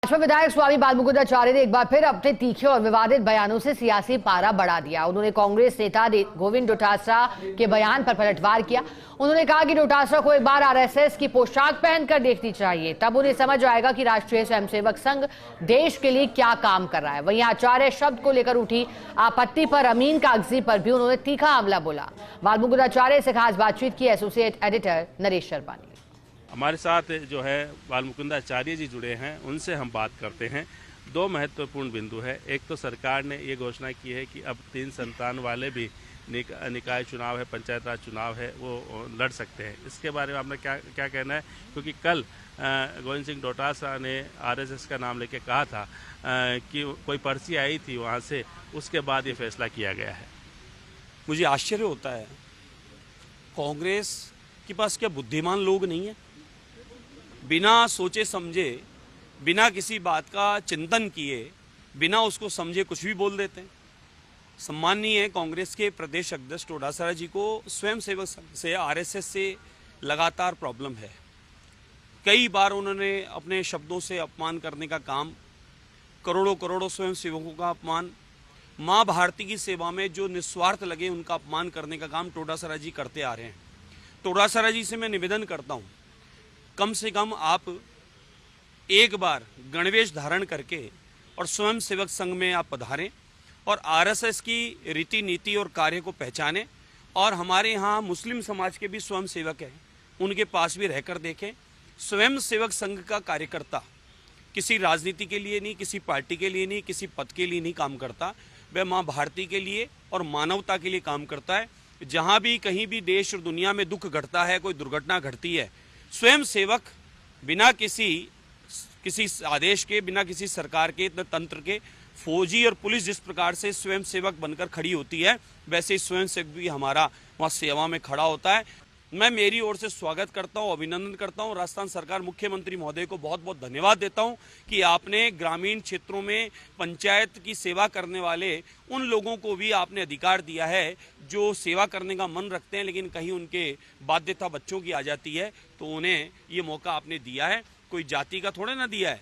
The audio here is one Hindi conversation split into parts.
भाजपा विधायक स्वामी बालमुकुंदाचार्य ने एक बार फिर अपने तीखे और विवादित बयानों से सियासी पारा बढ़ा दिया। उन्होंने कांग्रेस नेता गोविंद डोटासरा के बयान पर पलटवार किया। उन्होंने कहा कि डोटासरा को एक बार आरएसएस की पोशाक पहनकर देखनी चाहिए, तब उन्हें समझ आएगा कि राष्ट्रीय स्वयंसेवक संघ देश के लिए क्या काम कर रहा है। वहीं आचार्य शब्द को लेकर उठी आपत्ति पर अमीन कागजी पर भी उन्होंने तीखा हमला बोला। बालमुकुंदाचार्य से खास बातचीत की एसोसिएट एडिटर नरेश शर्मा ने। हमारे साथ जो है बालमुकुंदाचार्य जी जुड़े हैं, उनसे हम बात करते हैं। दो महत्वपूर्ण बिंदु है। एक तो सरकार ने ये घोषणा की है कि अब 3 संतान वाले भी निकाय चुनाव है, पंचायत राज चुनाव है, वो लड़ सकते हैं। इसके बारे में आपने क्या कहना है? क्योंकि कल गोविंद सिंह डोटासरा ने आरएसएस का नाम लेके कहा था कि कोई पर्ची आई थी वहाँ से, उसके बाद ये फैसला किया गया है। मुझे आश्चर्य होता है, कांग्रेस के पास क्या बुद्धिमान लोग नहीं है? बिना सोचे समझे, बिना किसी बात का चिंतन किए, बिना उसको समझे कुछ भी बोल देते हैं। सम्माननीय कांग्रेस के प्रदेश अध्यक्ष डोटासरा जी को स्वयंसेवक संघ से, आरएसएस से लगातार प्रॉब्लम है। कई बार उन्होंने अपने शब्दों से अपमान करने का काम, करोड़ों स्वयंसेवकों का अपमान, माँ भारती की सेवा में जो निस्वार्थ लगे उनका अपमान करने का काम डोटासरा जी करते आ रहे हैं। डोटासरा जी से मैं निवेदन करता हूँ, कम से कम आप एक बार गणवेश धारण करके और स्वयं सेवक संघ में आप पधारें और आरएसएस की रीति नीति और कार्य को पहचानें। और हमारे यहाँ मुस्लिम समाज के भी स्वयं सेवक हैं, उनके पास भी रहकर देखें। स्वयं सेवक संघ का कार्यकर्ता किसी राजनीति के लिए नहीं, किसी पार्टी के लिए नहीं, किसी पद के लिए नहीं काम करता। वह माँ भारती के लिए और मानवता के लिए काम करता है। जहाँ भी कहीं भी देश और दुनिया में दुख घटता है, कोई दुर्घटना घटती है, स्वयं सेवक बिना किसी आदेश के, बिना किसी सरकार के तंत्र के, फौजी और पुलिस जिस प्रकार से स्वयं सेवक बनकर खड़ी होती है, वैसे ही स्वयं सेवक भी हमारा वहाँ सेवा में खड़ा होता है। मैं मेरी ओर से स्वागत करता हूँ, अभिनंदन करता हूँ। राजस्थान सरकार मुख्यमंत्री महोदय को बहुत बहुत धन्यवाद देता हूँ कि आपने ग्रामीण क्षेत्रों में पंचायत की सेवा करने वाले उन लोगों को भी आपने अधिकार दिया है जो सेवा करने का मन रखते हैं, लेकिन कहीं उनके बाध्यता बच्चों की आ जाती है, तो उन्हें ये मौका आपने दिया है। कोई जाति का थोड़े ना दिया है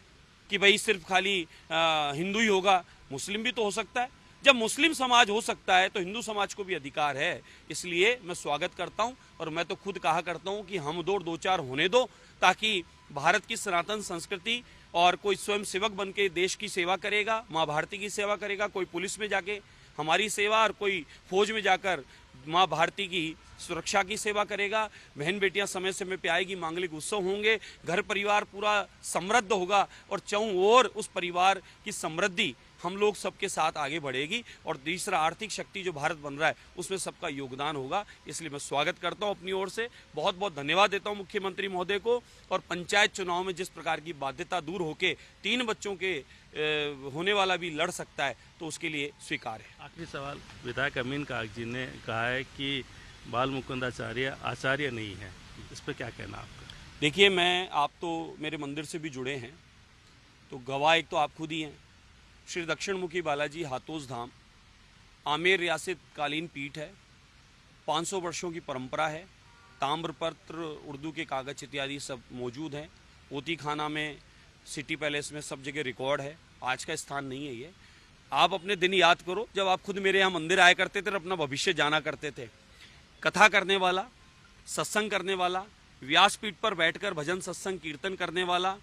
कि भाई सिर्फ खाली हिंदू ही होगा, मुस्लिम भी तो हो सकता है। जब मुस्लिम समाज हो सकता है तो हिंदू समाज को भी अधिकार है। इसलिए मैं स्वागत करता हूं और मैं तो खुद कहा करता हूं कि हम दो चार होने दो, ताकि भारत की सनातन संस्कृति, और कोई स्वयं सेवक बन के देश की सेवा करेगा, माँ भारती की सेवा करेगा, कोई पुलिस में जाके हमारी सेवा, और कोई फौज में जाकर माँ भारती की सुरक्षा की सेवा करेगा। बहन बेटियां समय समय पे आएगी, मांगलिक उत्सव होंगे, घर परिवार पूरा समृद्ध होगा और चौं ओर उस परिवार की समृद्धि हम लोग सबके साथ आगे बढ़ेगी। और तीसरा, आर्थिक शक्ति जो भारत बन रहा है उसमें सबका योगदान होगा। इसलिए मैं स्वागत करता हूं अपनी ओर से, बहुत बहुत धन्यवाद देता हूं मुख्यमंत्री महोदय को। और पंचायत चुनाव में जिस प्रकार की बाध्यता दूर होके 3 बच्चों के होने वाला भी लड़ सकता है, तो उसके लिए स्वीकार है। आखिरी सवाल, विधायक अमीन कागजी ने कहा है कि बालमुकुंदाचार्य आचार्य नहीं है, इस पर क्या कहना आपका? देखिए, आप तो मेरे मंदिर से भी जुड़े हैं, तो गवाह एक तो आप खुद ही हैं। श्री दक्षिण मुखी बालाजी हाथोस धाम आमेर रियासत कालीन पीठ है, 500 वर्षों की परंपरा है। ताम्रपत्र, उर्दू के कागज इत्यादि सब मौजूद हैं। ओती खाना में, सिटी पैलेस में, सब जगह रिकॉर्ड है। आज का स्थान नहीं है ये। आप अपने दिन याद करो जब आप खुद मेरे यहाँ मंदिर आया करते थे और अपना भविष्य जाना करते थे। कथा करने वाला, सत्संग करने वाला, व्यासपीठ पर बैठकर भजन सत्संग कीर्तन करने वाला,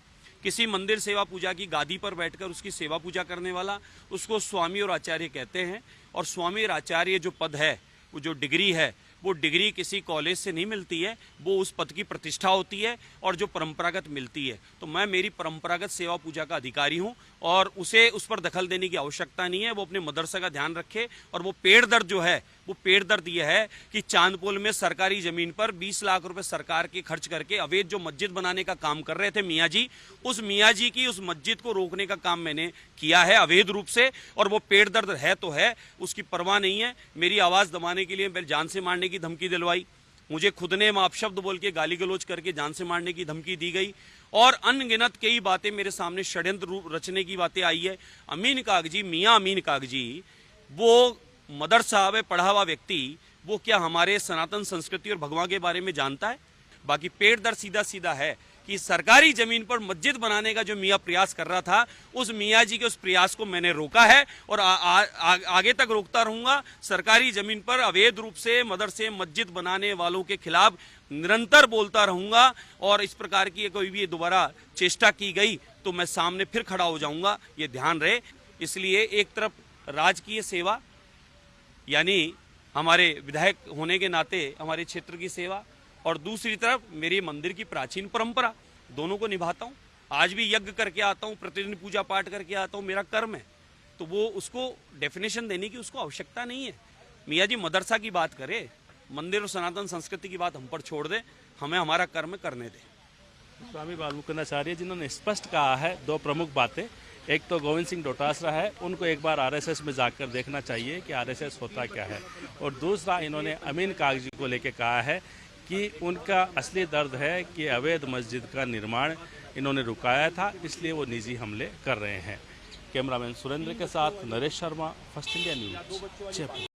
किसी मंदिर सेवा पूजा की गादी पर बैठकर उसकी सेवा पूजा करने वाला, उसको स्वामी और आचार्य कहते हैं। और स्वामी और आचार्य जो पद है, वो जो डिग्री है, वो डिग्री किसी कॉलेज से नहीं मिलती है, वो उस पद की प्रतिष्ठा होती है और जो परंपरागत मिलती है। तो मैं मेरी परंपरागत सेवा पूजा का अधिकारी हूँ और उसे उस पर दखल देने की आवश्यकता नहीं है। वो अपने मदरसा का ध्यान रखे। और वो पेड़ दर्द जो है, वो पेड़ दर्द ये है कि चांदपोल में सरकारी जमीन पर 20 लाख रुपए सरकार के खर्च करके अवैध जो मस्जिद बनाने का काम कर रहे थे मियाँ जी, उस मियाँ जी की उस मस्जिद को रोकने का काम मैंने किया है अवैध रूप से। और वो पेड़ दर्द है तो है, उसकी परवाह नहीं है। मेरी आवाज़ दबाने के लिए मेरे जान से मारने की धमकी दिलवाई, मुझे खुद ने अपशब्द बोल के गाली गलौज करके जान से मारने की धमकी दी गई, और अनगिनत कई बातें मेरे सामने षड्यंत्र रूप रचने की बातें आई है। अमीन कागजी, मियाँ अमीन कागजी, वो मदरसा में पढ़ा हुआ व्यक्ति, वो क्या हमारे सनातन संस्कृति और भगवान के बारे में जानता है? बाकी पेट दर्द सीधा सीधा है कि सरकारी जमीन पर मस्जिद बनाने का जो मियाँ प्रयास कर रहा था, उस मियाँ जी के उस प्रयास को मैंने रोका है और आगे तक रोकता रहूंगा। सरकारी जमीन पर अवैध रूप से मदरसे मस्जिद बनाने वालों के खिलाफ निरंतर बोलता रहूंगा और इस प्रकार की कोई भी दोबारा चेष्टा की गई तो मैं सामने फिर खड़ा हो जाऊंगा, ये ध्यान रहे। इसलिए एक तरफ राजकीय सेवा यानी हमारे विधायक होने के नाते हमारे क्षेत्र की सेवा और दूसरी तरफ मेरी मंदिर की प्राचीन परंपरा, दोनों को निभाता हूँ। आज भी यज्ञ करके आता हूँ, प्रतिदिन पूजा पाठ करके आता हूँ, मेरा कर्म है। तो वो उसको डेफिनेशन देने की उसको आवश्यकता नहीं है। मियाँ जी मदरसा की बात करे, मंदिर और सनातन संस्कृति की बात हम पर छोड़ दे, हमें हमारा कर्म करने दे। स्वामी बाल मुकुंदाचार्य जिन्होंने स्पष्ट कहा है दो प्रमुख बातें, एक तो गोविंद सिंह डोटासरा है, उनको एक बार आरएसएस में जाकर देखना चाहिए कि आरएसएस होता क्या है, और दूसरा इन्होंने अमीन कागजी को लेकर कहा है कि उनका असली दर्द है कि अवैध मस्जिद का निर्माण इन्होंने रुकाया था, इसलिए वो निजी हमले कर रहे हैं। कैमरामैन सुरेंद्र के साथ Naresh Sharma, first India news, Jaipur.